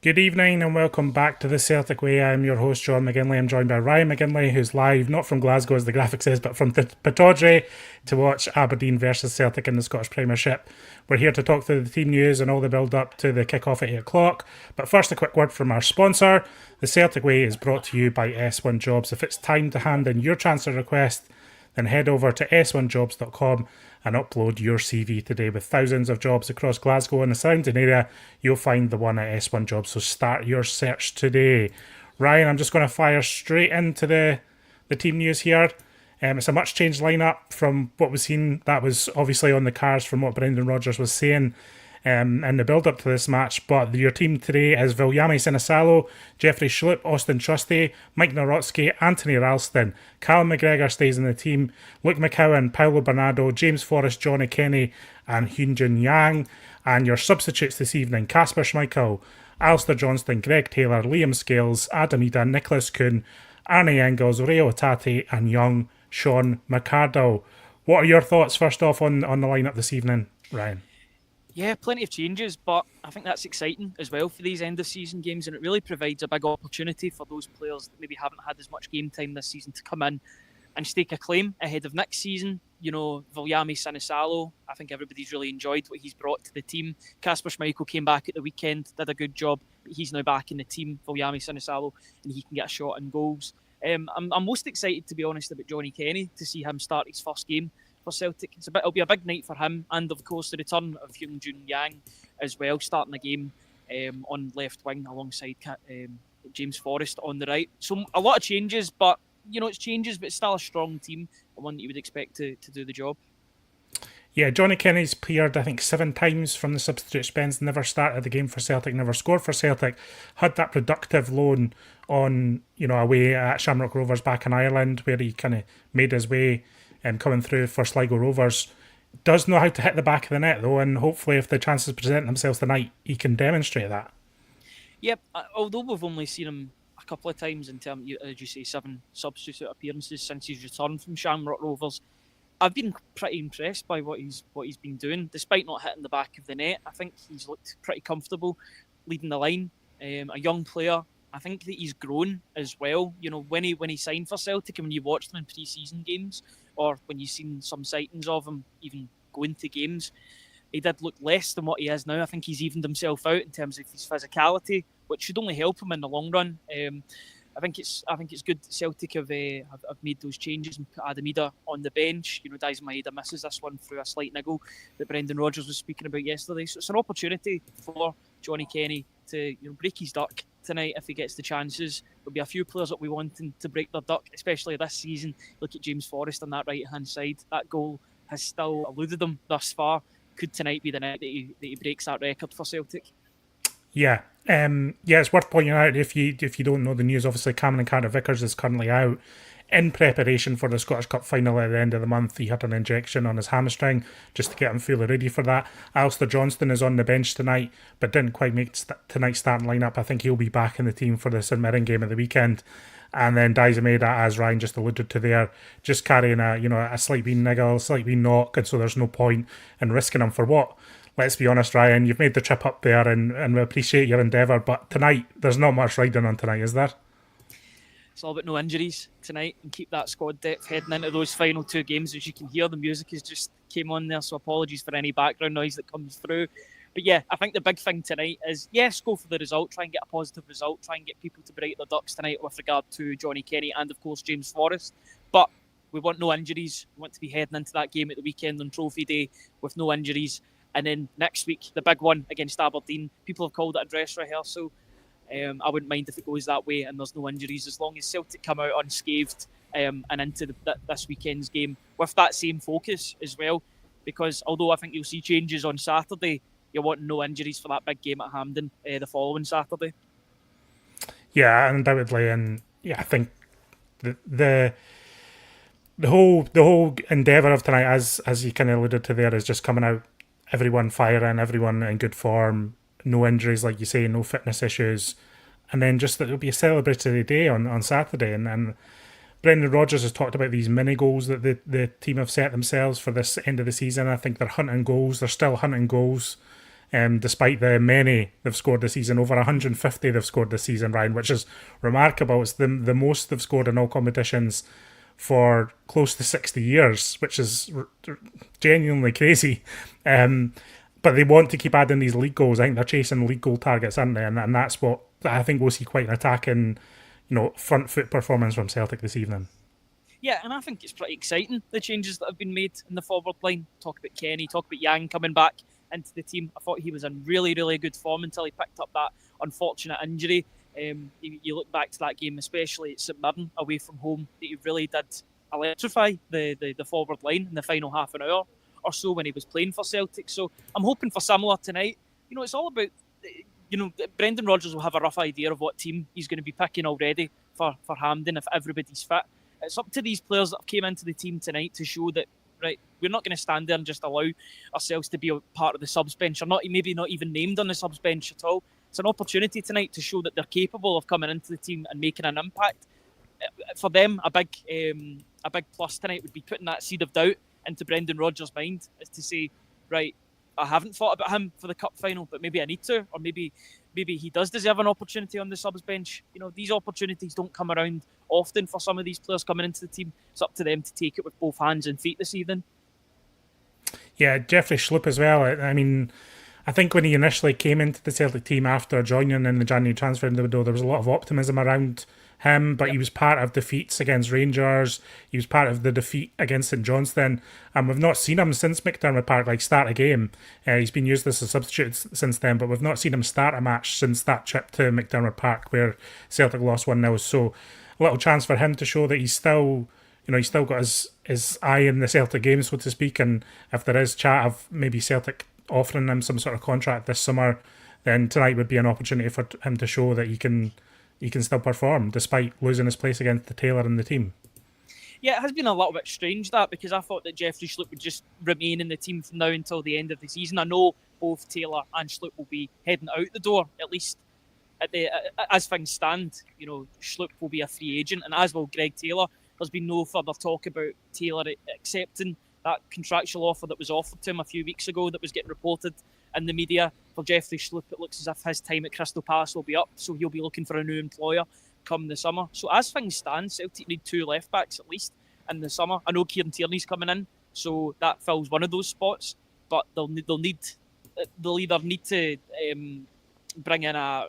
Good evening and welcome back to the Celtic Way. I'm your host, John McGinley. I'm joined by Ryan McGinley, who's live, not from Glasgow as the graphic says, but from Pittodrie to watch Aberdeen versus Celtic in the Scottish Premiership. We're here to talk through the team news and all the build up to the kick-off at 8 o'clock. But first, a quick word from our sponsor. The Celtic Way is brought to you by S1 Jobs. If it's time to hand in your transfer request, then head over to s1jobs.com and upload your CV today. With thousands of jobs across Glasgow and the surrounding area, you'll find the one at S1 Jobs, so start your search today. Ryan, I'm just going to fire straight into the team news here. It's a much changed lineup from what we've seen. That was obviously on the cards from what Brendan Rodgers was saying in the build-up to this match. But your team today is Viljami Sinisalo, Jeffrey Schlupp, Austin Trusty, Mike Nawrocki, Anthony Ralston. Callum McGregor stays in the team, Luke McCowan, Paolo Bernardo, James Forrest, Johnny Kenny and Hyunjin Yang. And your substitutes this evening, Kasper Schmeichel, Alistair Johnston, Greg Taylor, Liam Scales, Adam Ida, Nicholas Kuhn, Arnie Engels, Rio Tati and young Sean McArdle. What are your thoughts first off on the lineup this evening, Ryan? Yeah, plenty of changes, but I think that's exciting as well for these end-of-season games, and it really provides a big opportunity for those players that maybe haven't had as much game time this season to come in and stake a claim ahead of next season. You know, Viljami Sinisalo, I think everybody's really enjoyed what he's brought to the team. Kasper Schmeichel came back at the weekend, did a good job, but he's now back in the team, Viljami Sinisalo, and he can get a shot in goals. I'm most excited, to be honest, about Johnny Kenny, to see him start his first game for Celtic. It'll be a big night for him, and of course the return of Hyunjin Yang as well, starting the game on left wing alongside James Forrest on the right. So a lot of changes, but it's changes, but it's still a strong team, and one that you would expect to do the job. Yeah, Johnny Kenny's cleared, I think, 7 times from the substitute bench, never started the game for Celtic, never scored for Celtic, had that productive loan on, away at Shamrock Rovers back in Ireland, where he kind of made his way coming through for Sligo Rovers. Does know how to hit the back of the net, though, and hopefully if the chances present themselves tonight, he can demonstrate that. Yep, although we've only seen him a couple of times in terms, as you say, 7 substitute appearances since he's returned from Shamrock Rovers, I've been pretty impressed by what he's been doing, despite not hitting the back of the net. I think he's looked pretty comfortable leading the line. A young player. I think that he's grown as well. When he signed for Celtic, and when you watched him in pre-season games, or when you've seen some sightings of him even going to games, he did look less than what he is now. I think he's evened himself out in terms of his physicality, which should only help him in the long run. I think it's good that Celtic have made those changes and put Adam Ida on the bench. Daizen Maeda misses this one through a slight niggle that Brendan Rodgers was speaking about yesterday. So it's an opportunity for Johnny Kenny to break his duck tonight if he gets the chances. There'll be a few players that we want to break their duck, especially this season. Look at James Forrest on that right-hand side. That goal has still eluded him thus far. Could tonight be the night that he breaks that record for Celtic? Yeah. It's worth pointing out, if you don't know the news, obviously Cameron Carter-Vickers is currently out in preparation for the Scottish Cup final at the end of the month. He had an injection on his hamstring just to get him fully ready for that. Alistair Johnston is on the bench tonight, but didn't quite make tonight's starting lineup. I think he'll be back in the team for the St Mirren game at the weekend. And then Daizen Maeda, as Ryan just alluded to there, just carrying a slight wee niggle, a slight wee knock, and so there's no point in risking him for what. Let's be honest, Ryan, you've made the trip up there and we appreciate your endeavour, but tonight, there's not much riding on tonight, is there? It's all about no injuries tonight and keep that squad depth heading into those final 2 games. As you can hear, the music has just came on there, so apologies for any background noise that comes through. But yeah, I think the big thing tonight is, yes, go for the result, try and get a positive result, try and get people to break their ducks tonight with regard to Johnny Kenny and, of course, James Forrest. But we want no injuries. We want to be heading into that game at the weekend on Trophy Day with no injuries. And then next week, the big one against Aberdeen. People have called it a dress rehearsal. I wouldn't mind if it goes that way and there's no injuries, as long as Celtic come out unscathed and into this weekend's game with that same focus as well. Because although I think you'll see changes on Saturday, you want no injuries for that big game at Hampden the following Saturday. Yeah, undoubtedly, and yeah, I think the whole endeavour of tonight, as you kind of alluded to there, is just coming out, everyone firing, everyone in good form, no injuries, like you say, no fitness issues, and then just that it'll be a celebratory day on Saturday. And Brendan Rodgers has talked about these mini goals that the team have set themselves for this end of the season. I think they're hunting goals. They're still hunting goals despite the many they've scored this season. Over 150 they've scored this season, Ryan, which is remarkable. It's the most they've scored in all competitions for close to 60 years, which is genuinely crazy. But they want to keep adding these league goals. I think they're chasing league goal targets, aren't they? And that's what I think we'll see, quite an attacking, front foot performance from Celtic this evening. Yeah, and I think it's pretty exciting, the changes that have been made in the forward line. Talk about Kenny, talk about Yang coming back into the team. I thought he was in really, really good form until he picked up that unfortunate injury. You look back to that game, especially at St Mirren away from home, that he really did electrify the forward line in the final half an hour or so when he was playing for Celtic. So I'm hoping for similar tonight. It's all about, Brendan Rodgers will have a rough idea of what team he's going to be picking already for Hampden if everybody's fit. It's up to these players that have came into the team tonight to show that, right, we're not going to stand there and just allow ourselves to be a part of the subs bench, or maybe not even named on the subs bench at all. It's an opportunity tonight to show that they're capable of coming into the team and making an impact. For them, a big plus tonight would be putting that seed of doubt into Brendan Rodgers' mind, is to say, right, I haven't thought about him for the cup final, but maybe I need to, or maybe he does deserve an opportunity on the subs bench. These opportunities don't come around often for some of these players coming into the team. It's up to them to take it with both hands and feet this evening. Yeah, Jeffrey Schlupp as well. I mean, I think when he initially came into the Celtic team after joining in the January transfer window, there was a lot of optimism around him, but he was part of defeats against Rangers. He was part of the defeat against St Johnstone, and we've not seen him since McDermott Park start a game. He's been used as a substitute since then, but we've not seen him start a match since that trip to McDermott Park where Celtic lost 1-0. So a little chance for him to show that he's still, he's still got his eye in the Celtic game, so to speak. And if there is chat of maybe Celtic offering him some sort of contract this summer, then tonight would be an opportunity for him to show that he can still perform despite losing his place against the Taylor in the team. Yeah, it has been a little bit strange, that, because I thought that Jeffrey Schlupp would just remain in the team from now until the end of the season. I know both Taylor and Schlupp will be heading out the door, at least as things stand. Schlupp will be a free agent, and as will Greg Taylor. There's been no further talk about Taylor accepting that contractual offer that was offered to him a few weeks ago that was getting reported in the media. For Jeffrey Schlupp, it looks as if his time at Crystal Palace will be up, so he'll be looking for a new employer come the summer. So as things stand, Celtic need 2 left-backs at least in the summer. I know Kieran Tierney's coming in, so that fills one of those spots, but they'll either need to bring in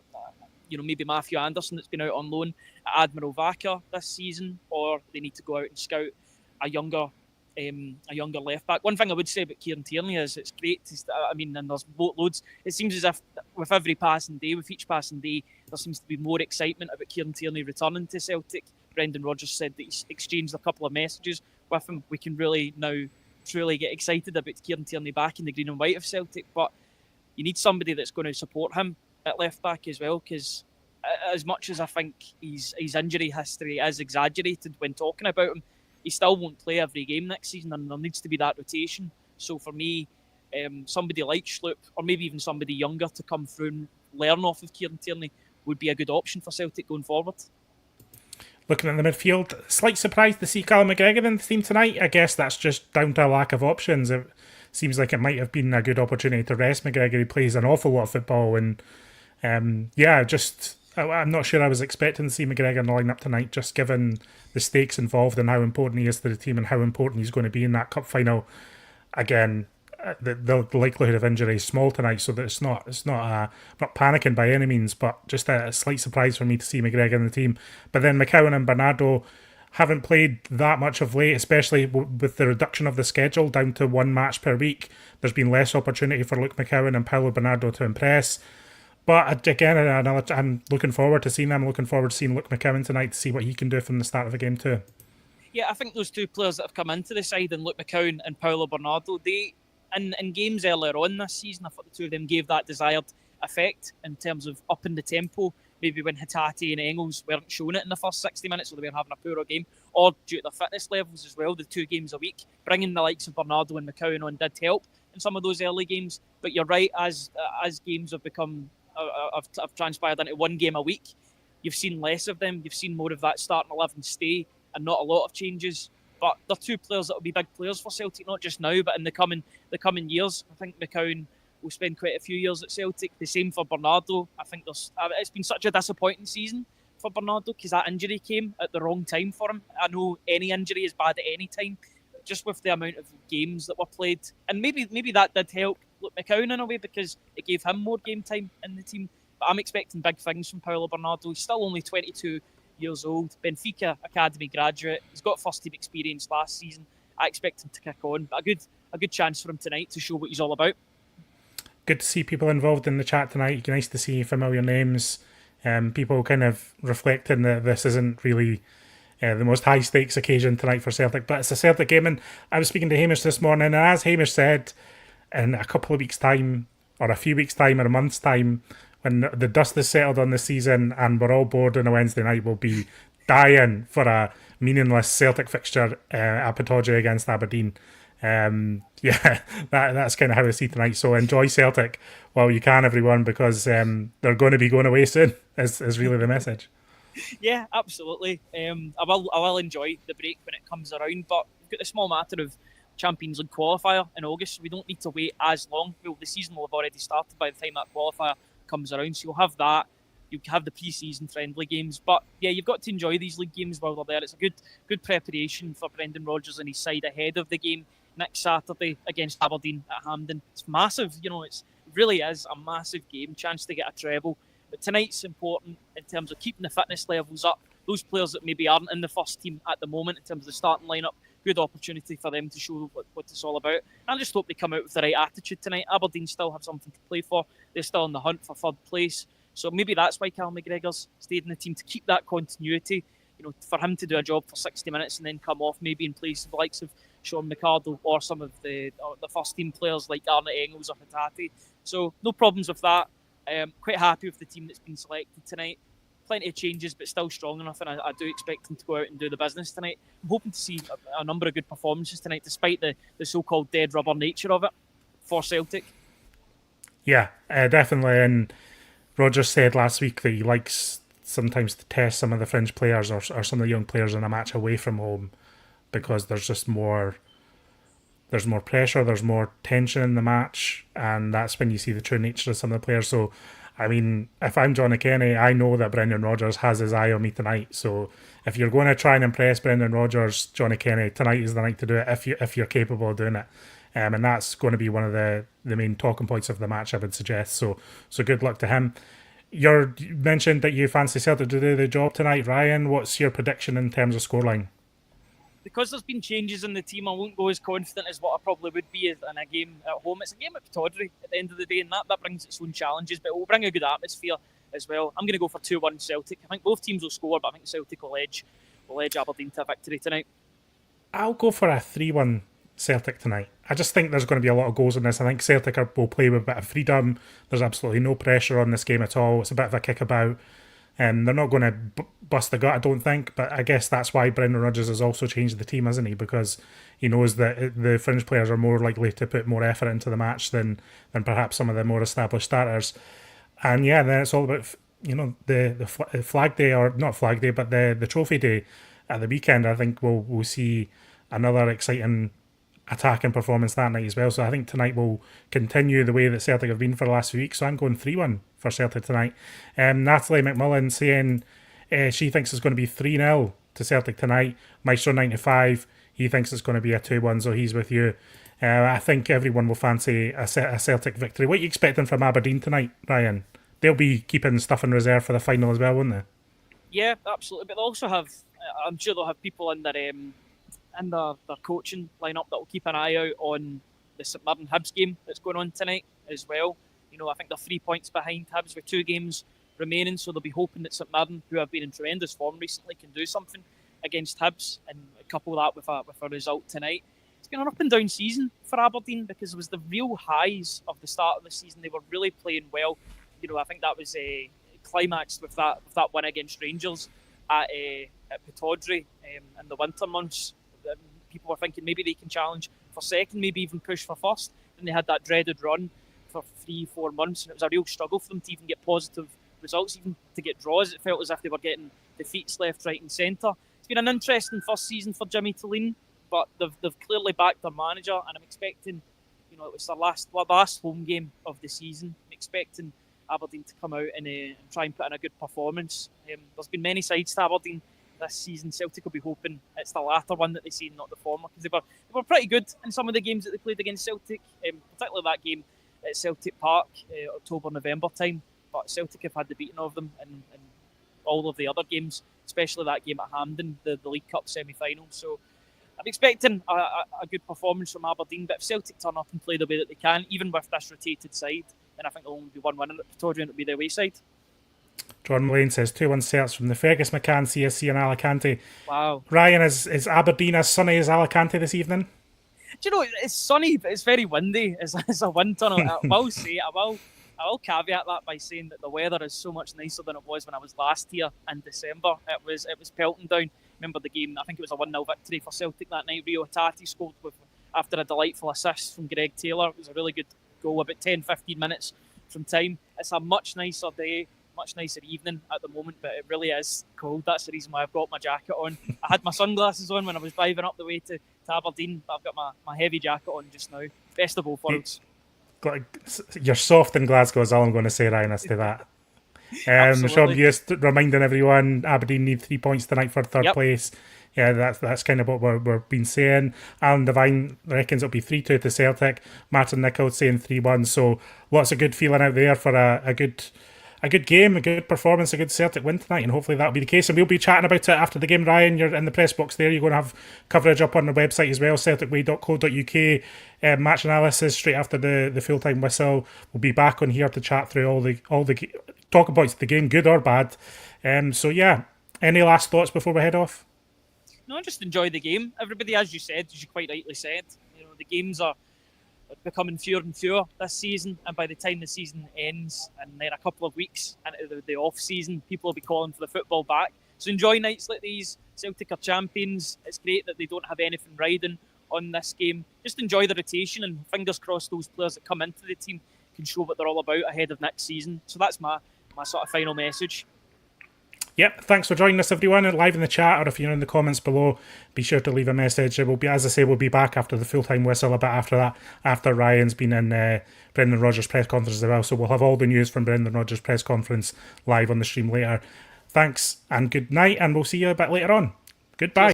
maybe Matthew Anderson, that's been out on loan at Admiral Vaca this season, or they need to go out and scout a younger left back. One thing I would say about Kieran Tierney is it's great. And there's boatloads. It seems as if with each passing day, there seems to be more excitement about Kieran Tierney returning to Celtic. Brendan Rodgers said that he's exchanged a couple of messages with him. We can really now truly get excited about Kieran Tierney back in the green and white of Celtic, but you need somebody that's going to support him at left back as well, because as much as I think his injury history is exaggerated when talking about him, he still won't play every game next season, and there needs to be that rotation. So for me, somebody like Schlupp, or maybe even somebody younger to come through and learn off of Kieran Tierney, would be a good option for Celtic going forward. Looking at the midfield, slight surprise to see Callum McGregor in the team tonight. I guess that's just down to a lack of options. It seems like it might have been a good opportunity to rest McGregor. He plays an awful lot of football, and I'm not sure I was expecting to see McGregor in the lineup tonight, just given the stakes involved and how important he is to the team and how important he's going to be in that cup final. Again, the likelihood of injury is small tonight, so that it's not panicking by any means, but just a slight surprise for me to see McGregor in the team. But then McCowan and Bernardo haven't played that much of late, especially with the reduction of the schedule down to 1 match per week. There's been less opportunity for Luke McCowan and Paulo Bernardo to impress. But again, I'm looking forward to seeing them. I'm looking forward to seeing Luke McCowan tonight to see what he can do from the start of the game too. Yeah, I think those 2 players that have come into the side, and Luke McCowan and Paulo Bernardo, they in games earlier on this season, I thought the 2 of them gave that desired effect in terms of upping the tempo. Maybe when Hatate and Engels weren't showing it in the first 60 minutes, or they were having a poorer game, or due to their fitness levels as well, the 2 games a week, bringing the likes of Bernardo and McCowan on did help in some of those early games. But you're right, as games have become have transpired into 1 game a week, you've seen less of them. You've seen more of that starting 11 stay and not a lot of changes. But they're 2 players that will be big players for Celtic, not just now, but in the coming years. I think McCowan will spend quite a few years at Celtic. The same for Bernardo. I think it's been such a disappointing season for Bernardo because that injury came at the wrong time for him. I know any injury is bad at any time, just with the amount of games that were played, and maybe that did help McCown in a way because it gave him more game time in the team. But I'm expecting big things from Paulo Bernardo. He's still only 22 years old, Benfica Academy graduate. He's got first team experience last season. I expect him to kick on, but a good chance for him tonight to show what he's all about. Good to see people involved in the chat tonight. Nice to see familiar names. People kind of reflecting that this isn't really the most high stakes occasion tonight for Celtic, but it's a Celtic game. And I was speaking to Hamish this morning, and as Hamish said, in a couple of weeks' time, or a few weeks' time, or a month's time, when the dust is settled on the season and we're all bored on a Wednesday night, we'll be dying for a meaningless Celtic fixture at Pittodrie against Aberdeen. That's kind of how I see tonight. So enjoy Celtic while you can, everyone, because they're going to be going away soon. Is really the message. Yeah, absolutely. I will enjoy the break when it comes around, but we've got the small matter of Champions League qualifier in August, so we don't need to wait as long. Well, the season will have already started by the time that qualifier comes around, so you'll have that. You have the pre-season friendly games, but yeah, you've got to enjoy these league games while they're there. It's a good preparation for Brendan Rodgers and his side ahead of the game next Saturday against Aberdeen at Hampden. It's massive, it really is a massive game, chance to get a treble. But tonight's important in terms of keeping the fitness levels up. Those players that maybe aren't in the first team at the moment in terms of the starting lineup, good opportunity for them to show what it's all about. I just hope they come out with the right attitude tonight. Aberdeen still have something to play for. They're still in the hunt for third place. So maybe that's why Cal McGregor's stayed in the team, to keep that continuity. For him to do a job for 60 minutes and then come off maybe in place of the likes of Sean McArdle or some of the first team players like Arnott Engels or Hatate. So no problems with that. Quite happy with the team that's been selected tonight. Plenty of changes, but still strong enough, and I do expect them to go out and do the business tonight. I'm hoping to see a number of good performances tonight, despite the so-called dead rubber nature of it for Celtic. Yeah, definitely. And Rodgers said last week that he likes sometimes to test some of the fringe players or some of the young players in a match away from home, because there's just more pressure, there's more tension in the match, and that's when you see the true nature of some of the players. So, I mean, if I'm Johnny Kenny, I know that Brendan Rodgers has his eye on me tonight. So if you're going to try and impress Brendan Rodgers, Johnny Kenny, tonight is the night to do it if you're capable of doing it. And that's going to be one of the main talking points of the match, I would suggest. So good luck to him. You mentioned that you fancy Celtic to do the job tonight. Ryan, what's your prediction in terms of scoreline? Because there's been changes in the team, I won't go as confident as what I probably would be in a game at home. It's a game at Pittodrie at the end of the day, and that brings its own challenges, but it will bring a good atmosphere as well. I'm going to go for 2-1 Celtic. I think both teams will score, but I think Celtic will edge Aberdeen to a victory tonight. I'll go for a 3-1 Celtic tonight. I just think there's going to be a lot of goals in this. I think Celtic will play with a bit of freedom. There's absolutely no pressure on this game at all. It's a bit of a kickabout. They're not going to bust the gut, I don't think, but I guess that's why Brendan Rodgers has also changed the team, hasn't he? Because he knows that the fringe players are more likely to put more effort into the match than perhaps some of the more established starters. And yeah, then it's all about the flag day, or not flag day, but the trophy day at the weekend. I think we'll see another exciting attacking performance that night as well. So I think tonight will continue the way that Celtic have been for the last few weeks. So I'm going 3-1 for Celtic tonight. Natalie McMullen saying she thinks it's going to be 3-0 to Celtic tonight. Maestro95, he thinks it's going to be a 2-1, so he's with you. I think everyone will fancy a Celtic victory. What are you expecting from Aberdeen tonight, Ryan? They'll be keeping stuff in reserve for the final as well, won't they? Yeah, absolutely. But they'll also have, I'm sure they'll have people in their coaching lineup that will keep an eye out on the St Mirren Hibs game that's going on tonight as well. I think they're 3 points behind Hibs with 2 games remaining, so they'll be hoping that St Mirren, who have been in tremendous form recently, can do something against Hibs and couple that with a result tonight. It's been an up and down season for Aberdeen because it was the real highs of the start of the season. They were really playing well. I think that was climaxed with that win against Rangers at Pittodrie in the winter months. People were thinking maybe they can challenge for second, maybe even push for first. And they had that dreaded run for 3-4 months, and it was a real struggle for them to even get positive results, even to get draws. It felt as if they were getting defeats left, right and centre. It's been an interesting first season for Jimmy Tillene, but they've clearly backed their manager, and I'm expecting it was the last home game of the season. I'm expecting Aberdeen to come out and try and put in a good performance. There's been many sides to Aberdeen this season. Celtic will be hoping it's the latter one that they see, not the former, because they were pretty good in some of the games that they played against Celtic, particularly that game at Celtic Park, October, November time. But Celtic have had the beating of them in all of the other games, especially that game at Hampden, the League Cup semi-final. So I'm expecting a good performance from Aberdeen, but if Celtic turn up and play the way that they can, even with this rotated side, then I think there'll only be one winner at Pittodrie, and it'll be their way side. John Mullane says 2-1 Celts from the Fergus McCann CSC in Alicante. Wow. Ryan, is Aberdeen as sunny as Alicante this evening? Do you know, it's sunny, but it's very windy. It's a wind tunnel. I will caveat that by saying that the weather is so much nicer than it was when I was last here in December. It was pelting down. Remember the game? I think it was a 1-0 victory for Celtic that night. Rio Tati scored after a delightful assist from Greg Taylor. It was a really good goal, about 10-15 minutes from time. It's a much nicer day, much nicer evening at the moment, but it really is cold. That's the reason why I've got my jacket on. I had my sunglasses on when I was driving up the way to Aberdeen, but I've got my heavy jacket on just now. Best of all worlds. You're soft in Glasgow is all I'm going to say, Ryan, as to that. Sean Hughes reminding everyone Aberdeen need 3 points tonight for third place. Yeah, that's kind of what we've been saying. Alan Devine reckons it'll be 3-2 to Celtic. Martin Nichols saying 3-1. So lots of good feeling out there for a good game, a good performance, a good Celtic win tonight, and hopefully that'll be the case. And we'll be chatting about it after the game. Ryan, you're in the press box there. You're going to have coverage up on the website as well, celticway.co.uk. Match analysis straight after the full-time whistle. We'll be back on here to chat through all the talk about the game, good or bad. So yeah, any last thoughts before we head off? No, just enjoy the game. Everybody, as you quite rightly said, the games are becoming fewer and fewer this season, and by the time the season ends in a couple of weeks into the off season, people will be calling for the football back. So enjoy nights like these. Celtic are champions. It's great that they don't have anything riding on this game. Just enjoy the rotation, and fingers crossed those players that come into the team can show what they're all about ahead of next season. So that's my sort of final message. Yep, thanks for joining us, everyone, live in the chat, or if you're in the comments below, be sure to leave a message. It will be, as I say, we'll be back after the full-time whistle a bit after that, after Ryan's been in Brendan Rodgers' press conference as well. So we'll have all the news from Brendan Rodgers' press conference live on the stream later. Thanks and good night, and we'll see you a bit later on. Goodbye.